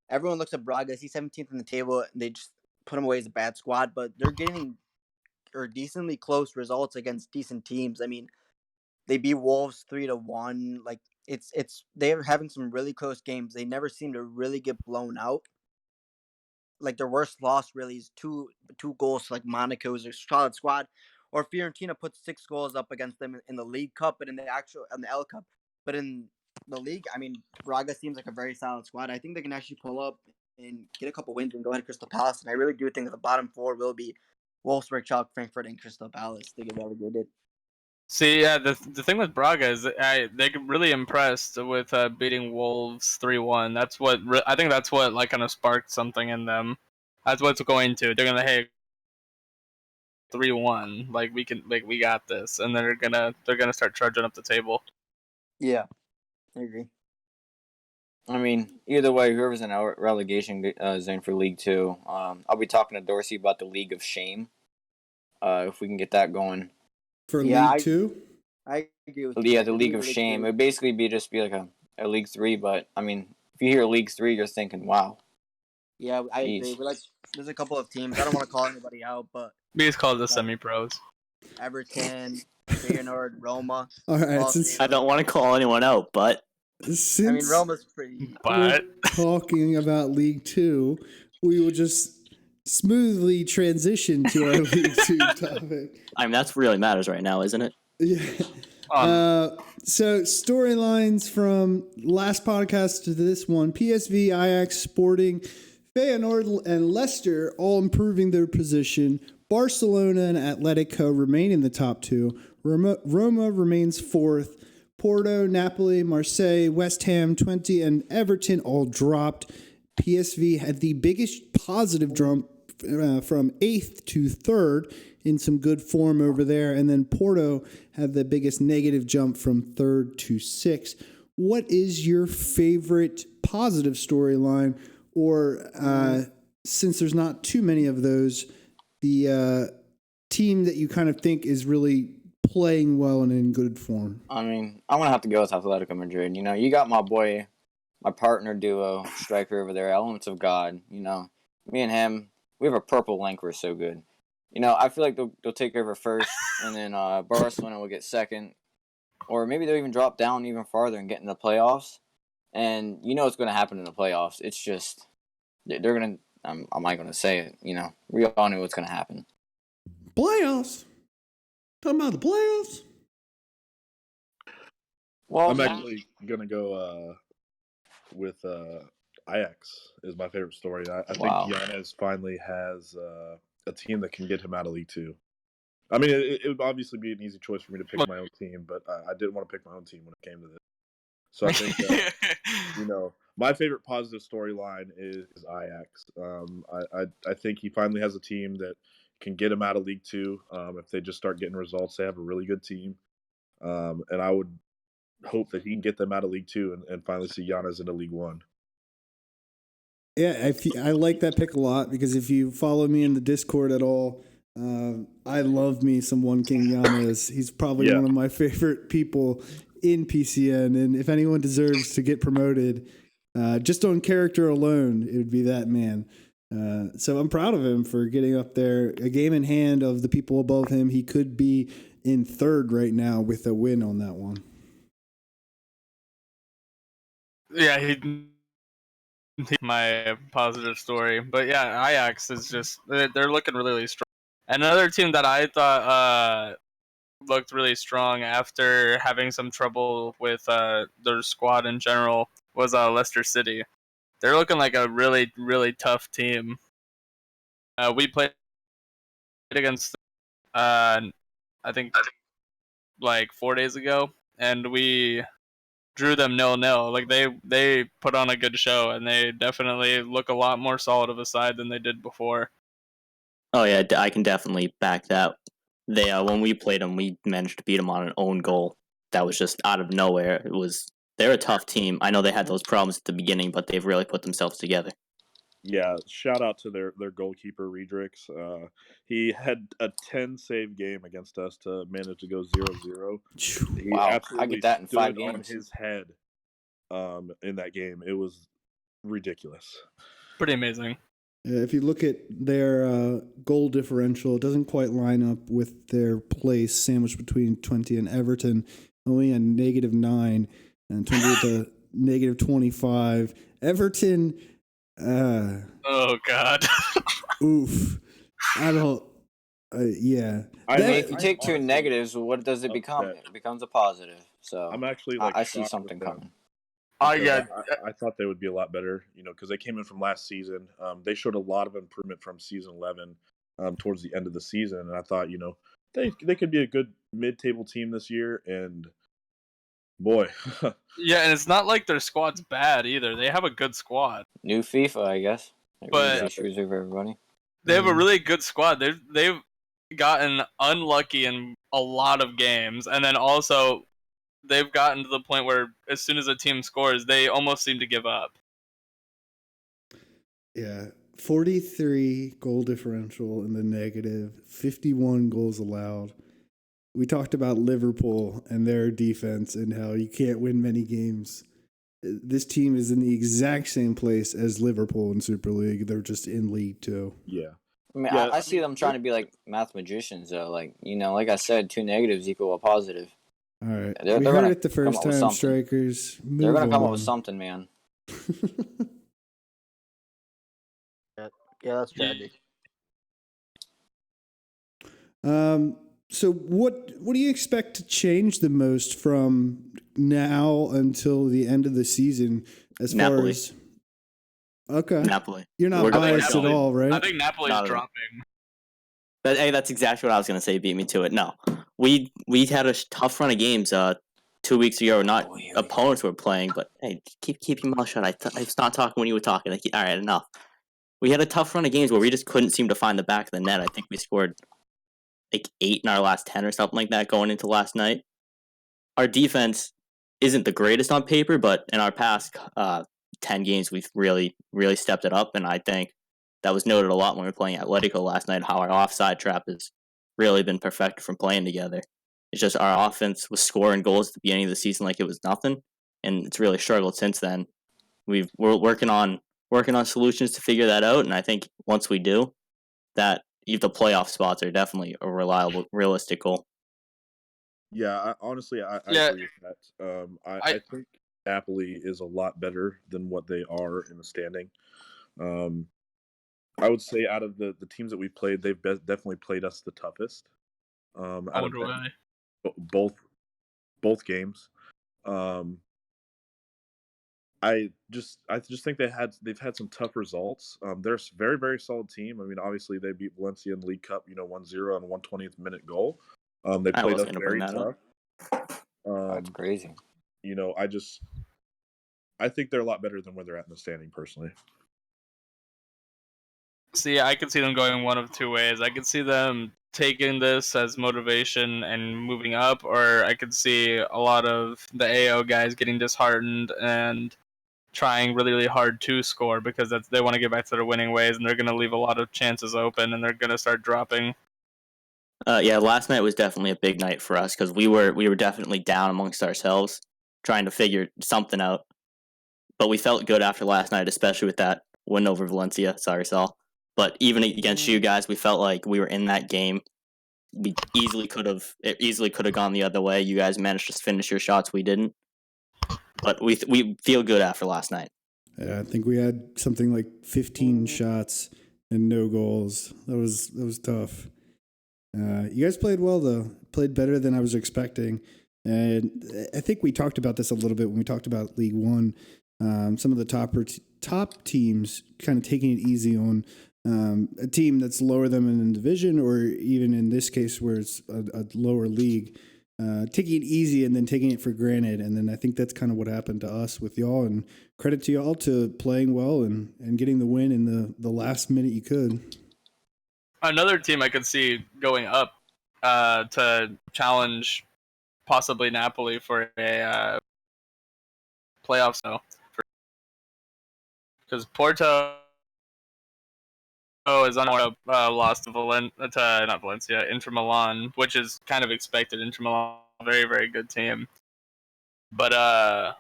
Everyone looks at Braga, see 17th in the table, and they just put them away as a bad squad, but they're getting decently close results against decent teams. I mean, They beat Wolves 3-1. Like they're having some really close games. They never seem to really get blown out. Like their worst loss really is two goals to like Monaco's a solid squad, or Fiorentina put 6 goals up against them in the League Cup, but in the L Cup, but in the league, I mean, Braga seems like a very solid squad. I think they can actually pull up and get a couple wins and go ahead to Crystal Palace. And I really do think that the bottom four will be Wolfsburg, Schalke, Frankfurt, and Crystal Palace to get relegated. See, yeah, the thing with Braga is they really impressed with beating Wolves 3-1. That's what I think. That's what like kind of sparked something in them. That's what's going to. They're gonna 3-1. Like we got this, and they're gonna start charging up the table. Yeah, I agree. I mean, either way, whoever's in our relegation zone for League Two, I'll be talking to Dorsey about the League of Shame. If we can get that going. For League 2? I agree with you. Yeah, the League of Shame. It would basically be like a League 3, but I mean, if you hear League 3, you're thinking, wow. Yeah, I agree. There's a couple of teams. I don't want to call anybody out, but We just call it the semi-pros. Everton, Feyenoord, Roma. All right, I don't want to call anyone out, but since Roma's pretty. But talking about League 2, we will just smoothly transition to our League 2 topic. I mean, that's what really matters right now, isn't it? Yeah. So storylines from last podcast to this one: PSV, Ajax, Sporting, Feyenoord, and Leicester all improving their position. Barcelona and Atletico remain in the top two. Roma remains fourth. Porto, Napoli, Marseille, West Ham, Twente, and Everton all dropped. PSV had the biggest positive jump from 8th to 3rd in some good form over there. And then Porto had the biggest negative jump from 3rd to 6th. What is your favorite positive storyline? Or since there's not too many of those, the team that you kind of think is really playing well and in good form? I mean, I'm going to have to go with Atletico Madrid. You know, you got my boy, my partner duo, striker over there, Elements of God. You know, me and him, we have a purple link. We're so good. You know, I feel like they'll take over first, and then Barcelona will get second. Or maybe they'll even drop down even farther and get in the playoffs. And you know what's going to happen in the playoffs. It's just, they're going to, I'm not going to say it, you know. We all know what's going to happen. Playoffs? Talking about the playoffs? Well, I'm actually going to go with Ajax is my favorite story. I think Yanez finally has a team that can get him out of League Two. I mean, it would obviously be an easy choice for me to pick my own team, but I didn't want to pick my own team when it came to this. So I think, you know, my favorite positive storyline is Ajax. I think he finally has a team that can get him out of League Two. If they just start getting results, they have a really good team. And I would hope that he can get them out of League Two and finally see Yanez into League One. Yeah, I like that pick a lot because if you follow me in the Discord at all, I love me some One King Yanez. He's probably one of my favorite people in PCN, and if anyone deserves to get promoted, just on character alone, it would be that man. So I'm proud of him for getting up there, a game in hand of the people above him. He could be in 3rd right now with a win on that one. Yeah, he's my positive story. But yeah, Ajax is just, they're looking really strong. Another team that I thought looked really strong after having some trouble with their squad in general was Leicester City. They're looking like a really, really tough team. We played against, I think, like 4 days ago, and we drew them 0-0. Like they put on a good show, and they definitely look a lot more solid of a side than they did before. Oh yeah, I can definitely back that. They when we played them, we managed to beat them on an own goal. That was just out of nowhere. They're a tough team. I know they had those problems at the beginning, but they've really put themselves together. Yeah, shout out to their goalkeeper, Riedrichs. He had a 10-save game against us to manage to go 0-0. He I get that in 5 games. On his head in that game. It was ridiculous. Pretty amazing. If you look at their goal differential, it doesn't quite line up with their place sandwiched between Twente and Everton. only a -9 and Twente with a -25. Everton, Oh God. oof. I don't. Yeah. I mean, if you I'm take two honestly negatives, what does it become? upset. It becomes a positive. So I'm actually I see shocked with something them coming. because yeah. I thought they would be a lot better, because they came in from last season. They showed a lot of improvement from season 11 towards the end of the season, and I thought, they could be a good mid-table team this year. And boy, Yeah, and it's not like their squad's bad either. They have a good squad, New FIFA, I guess. It but raises issues over everybody. they have a really good squad. They've gotten unlucky in a lot of games, and then also they've gotten to the point where as soon as a team scores, they almost seem to give up. Yeah. 43 goal differential in the negative, 51 goals allowed. We talked about Liverpool and their defense and how you can't win many games. This team is in the exact same place as Liverpool in Super League. They're just in League 2. yeah. I mean, Yeah, I see them trying to be like math magicians, though. Like, like I said, two negatives equal a positive. All right. They're We gonna heard it the come first up with time, something. strikers. They're going to come up on. with something, man. Yeah, that's tragic. So what do you expect to change the most from now until the end of the season as far Napoli. as Okay. Napoli. You're not We're going biased at Napoli. all, right? I think Napoli's Not at all. dropping. But hey, that's exactly what I was gonna say. Beat me to it. No, we had a tough run of games 2 weeks ago. Not opponents were playing, but hey, keep your mouth shut. I stopped talking when you were talking. All right, enough. We had a tough run of games where we just couldn't seem to find the back of the net. I think we scored like 8 in our last 10 or something like that going into last night. Our defense isn't the greatest on paper, but in our past 10 games, we've really, really stepped it up. And I think that was noted a lot when we were playing Atletico last night, how our offside trap has really been perfected from playing together. It's just our offense was scoring goals at the beginning of the season like it was nothing, and it's really struggled since then. We're working on solutions to figure that out, and I think once we do, that the playoff spots are definitely a reliable, realistic goal. Yeah, honestly, I Yeah. agree with that. I think Napoli is a lot better than what they are in the standing. I would say out of the teams that we've played, they've definitely played us the toughest. I Out of wonder why. both games. I just think they've had some tough results. They're a very, very solid team. I mean, obviously they beat Valencia in the League Cup, 1-0 on a 120th minute goal. They I played was us gonna very bring that tough. That's crazy. I think they're a lot better than where they're at in the standing, personally. See, I could see them going one of two ways. I could see them taking this as motivation and moving up, or I could see a lot of the AO guys getting disheartened and trying really, really hard to score because they want to get back to their winning ways, and they're going to leave a lot of chances open, and they're going to start dropping. Yeah, last night was definitely a big night for us because we were definitely down amongst ourselves, trying to figure something out. But we felt good after last night, especially with that win over Valencia. Sorry, Saul. But even against you guys, we felt like we were in that game. It easily could have gone the other way. You guys managed to finish your shots, we didn't. But we feel good after last night. Yeah, I think we had something like 15 shots and no goals. That was tough. You guys played well though. Played better than I was expecting. And I think we talked about this a little bit when we talked about League One. Some of the top teams kind of taking it easy on a team that's lower than in the division, or even in this case where it's a lower league, taking it easy and then taking it for granted. And then I think that's kind of what happened to us with y'all. And credit to y'all to playing well and getting the win in the last minute you could. Another team I could see going up to challenge possibly Napoli for a playoff snow. Because Porto is on lost to not Valencia, Inter Milan, which is kind of expected. Inter Milan, very, very good team. But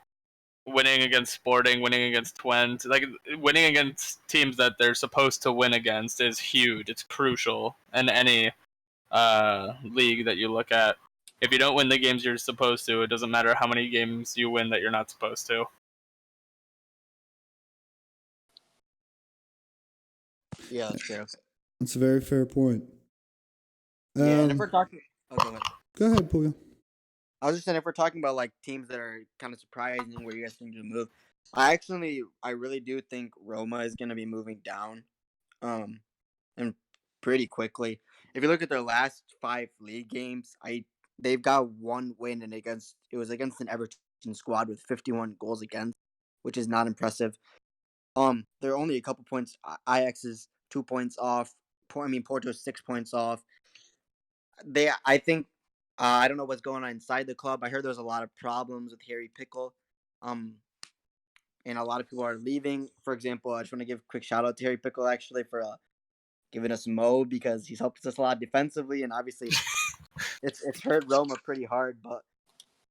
winning against Sporting, winning against Twente, like winning against teams that they're supposed to win against is huge. It's crucial in any league that you look at. if you don't win the games you're supposed to, it doesn't matter how many games you win that you're not supposed to. Yeah, that's true. That's a very fair point. Yeah, and if we're talking, go ahead. Go ahead, Polio. I was just saying, if we're talking about like teams that are kind of surprising, where you guys think to move, I really do think Roma is going to be moving down, and pretty quickly. If you look at their last 5 league games, they've got one win, and it was against an Everton squad with 51 goals against, which is not impressive. They're only a couple points. Ajax is 2 points off. Porto's 6 points off. I think, I don't know what's going on inside the club. I heard there was a lot of problems with Harry Pickle, and a lot of people are leaving. For example, I just want to give a quick shout out to Harry Pickle actually for giving us Mo, because he's helped us a lot defensively, and obviously it's hurt Roma pretty hard. But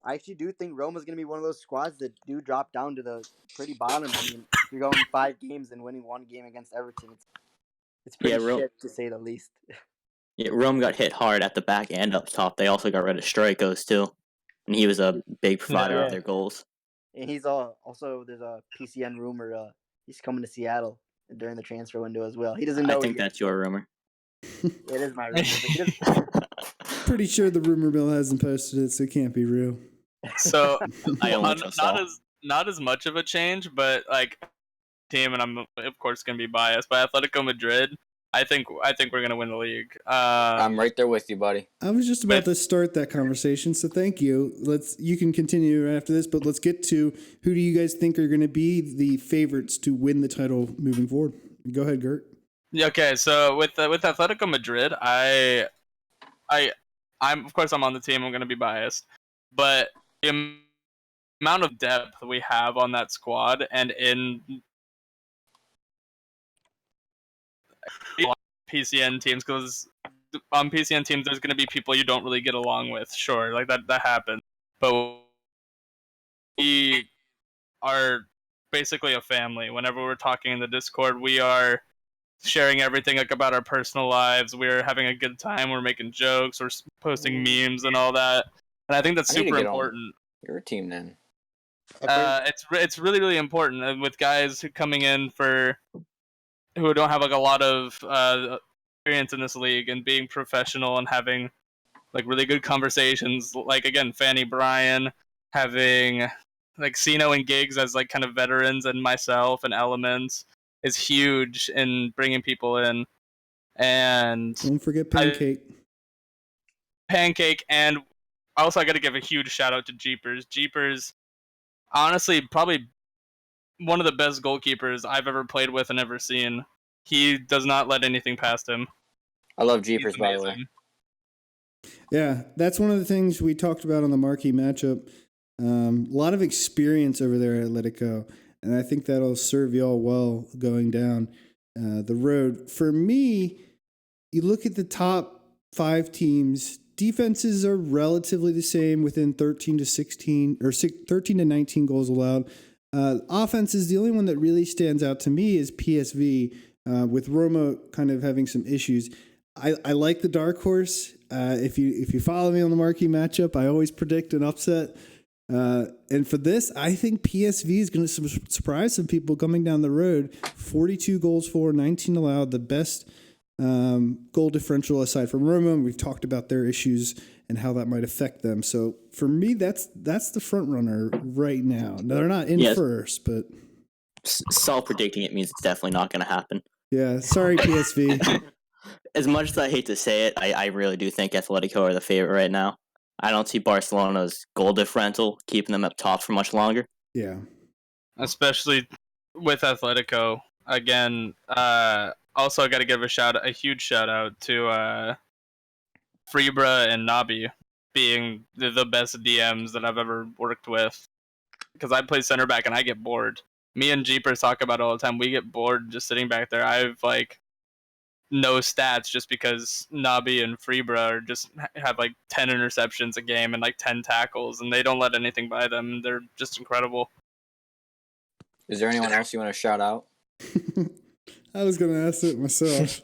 I actually do think Roma's going to be one of those squads that do drop down to the pretty bottom. I mean, if you're going 5 games and winning 1 game against Everton, it's pretty shit to say the least. Yeah, Rome got hit hard at the back and up top. They also got rid of Strikos too, and he was a big provider of their goals. And he's also, there's a PCN rumor he's coming to Seattle during the transfer window as well. He doesn't know. I think that's your rumor. It is my rumor. Pretty sure the rumor mill hasn't posted it, so it can't be real. So I only not as much of a change, but like team, and I'm of course going to be biased, but Atletico Madrid, I think we're going to win the league. I'm right there with you, buddy. I was just about to start that conversation, so thank you. You can continue after this, but let's get to who do you guys think are going to be the favorites to win the title moving forward? Go ahead, Gert. Yeah, okay, so with Atletico Madrid, I'm of course I'm on the team. I'm going to be biased, but the amount of depth we have on that squad and in PCN teams, because on PCN teams there's going to be people you don't really get along with. Sure, like that happens, but we are basically a family. Whenever we're talking in the Discord, we are sharing everything like about our personal lives. We're having a good time. We're making jokes. We're posting memes and all that. And I think that's super important. Your team then. It's really, really important. And with guys who coming in who don't have like a lot of experience in this league, and being professional and having like really good conversations. Like again, Fanny Bryan, having like Sino and Giggs as like kind of veterans, and myself and Elements is huge in bringing people in. And don't forget Pancake. And also I got to give a huge shout out to Jeepers. Jeepers, honestly, probably one of the best goalkeepers I've ever played with and ever seen. He does not let anything past him. I love Jeepers, by the way. Yeah, that's one of the things we talked about on the marquee matchup. A lot of experience over there at Atletico, and I think that'll serve y'all well going down the road. For me, you look at the top 5 teams, defenses are relatively the same within 13 to 16 or 13 to 19 goals allowed. Offense is the only one that really stands out to me is PSV, with Roma kind of having some issues. I like the dark horse. If you follow me on the marquee matchup, I always predict an upset. And for this, I think PSV is going to surprise some people coming down the road. 42 goals for, 19 allowed, the best goal differential aside from Roma. And we've talked about their issues and how that might affect them. So for me, that's the front runner right now. No, they're not in first, but Self-predicting it means it's definitely not going to happen. Yeah, sorry, PSV. As much as I hate to say it, I really do think Atletico are the favorite right now. I don't see Barcelona's goal differential keeping them up top for much longer. Yeah. Especially with Atletico. Again, also I got to give a huge shout out to Freebra and Nabi being the best DMs that I've ever worked with. Because I play center back and I get bored. Me and Jeepers talk about it all the time. We get bored just sitting back there. I've like no stats just because Nabi and Freebra are just have like 10 interceptions a game and like 10 tackles, and they don't let anything by them. They're just incredible. Is there anyone else you want to shout out? I was going to ask it myself.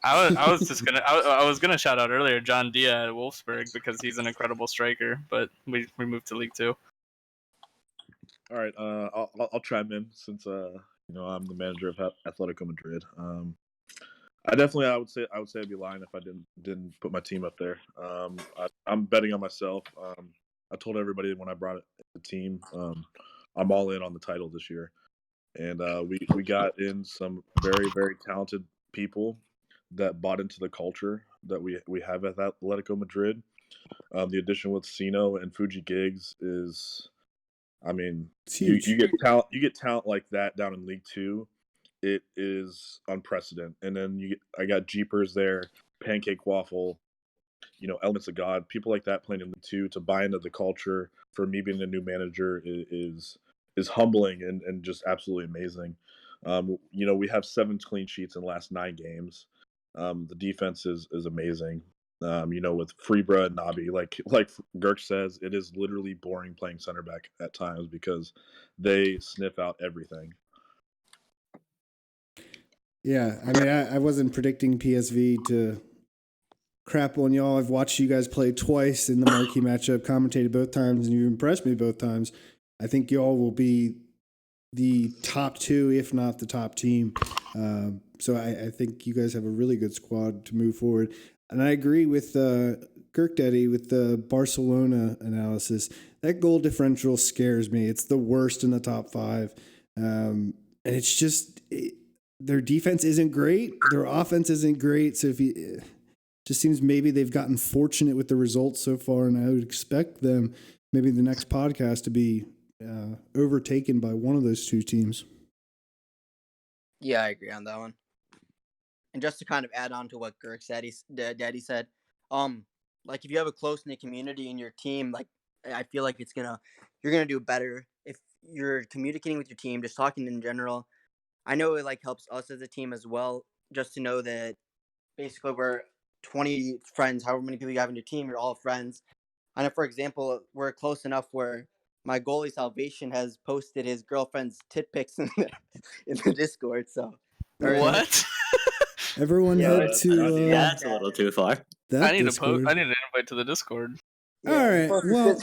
I was just gonna I was gonna shout out earlier John Dia at Wolfsburg because he's an incredible striker, but we moved to League Two. All right, I'll chime in since I'm the manager of Atletico Madrid. I would say I'd be lying if I didn't put my team up there. I'm betting on myself. I told everybody when I brought the team, I'm all in on the title this year, and we got in some very very talented people that bought into the culture that we have at Atletico Madrid. The addition with Sino and Fuji Gigs is, I mean, It's you huge. get talent like that down in League Two. It is unprecedented. And then I got Jeepers there, Pancake Waffle, Elements of God, people like that playing in League Two to buy into the culture. For me being a new manager is humbling and just absolutely amazing. We have 7 clean sheets in the last 9 games. The defense is amazing. With Freebra and Nabi, like Girk says, it is literally boring playing center back at times because they sniff out everything. Yeah, I mean, I wasn't predicting PSV to crap on y'all. I've watched you guys play twice in the marquee matchup, commentated both times, and you've impressed me both times. I think y'all will be the top 2, if not the top team. So I think you guys have a really good squad to move forward. And I agree with Kirk Daddy with the Barcelona analysis. That goal differential scares me. It's the worst in the top 5. And it's just their defense isn't great. Their offense isn't great. So just seems maybe they've gotten fortunate with the results so far. And I would expect them maybe the next podcast to be overtaken by one of those 2 teams. Yeah, I agree on that one. And just to kind of add on to what Girk said, Daddy said, like if you have a close knit community in your team, like I feel like you're gonna do better if you're communicating with your team, just talking in general. I know it like helps us as a team as well, just to know that basically we're 20 friends, however many people you have in your team, you're all friends. I know, for example, we're close enough where my goalie Salvation has posted his girlfriend's tit pics in the Discord. So What? Everyone head to That's a little too far. that I need Discord. I need an invite to the Discord. All right. Well,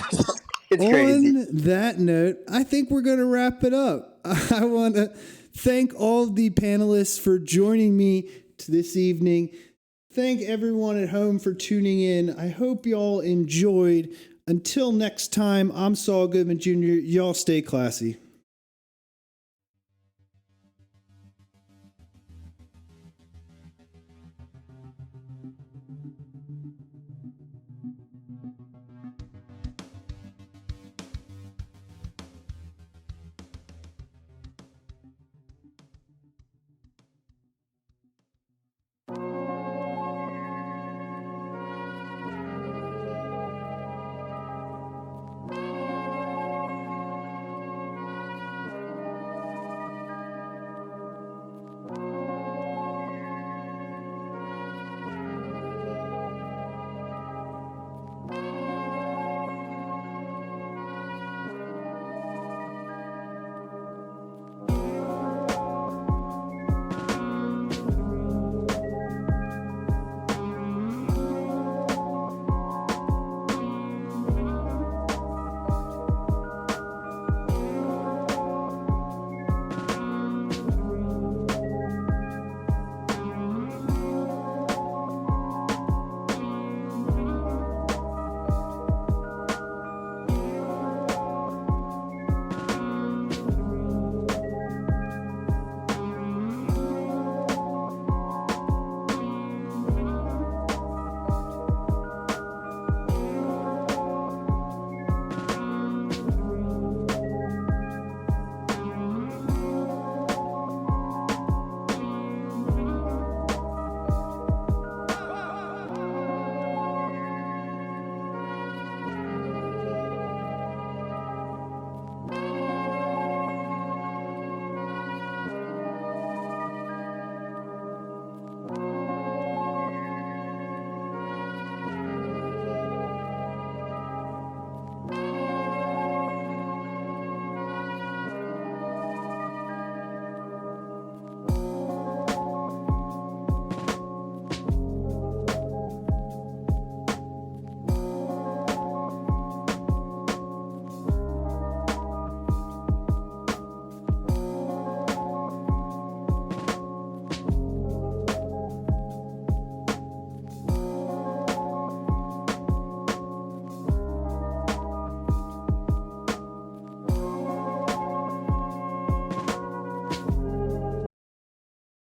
it's crazy. on that note, I think we're going to wrap it up. I want to thank all the panelists for joining me this evening. Thank everyone at home for tuning in. I hope y'all enjoyed. Until next time, I'm Saul Goodman Jr. Y'all stay classy.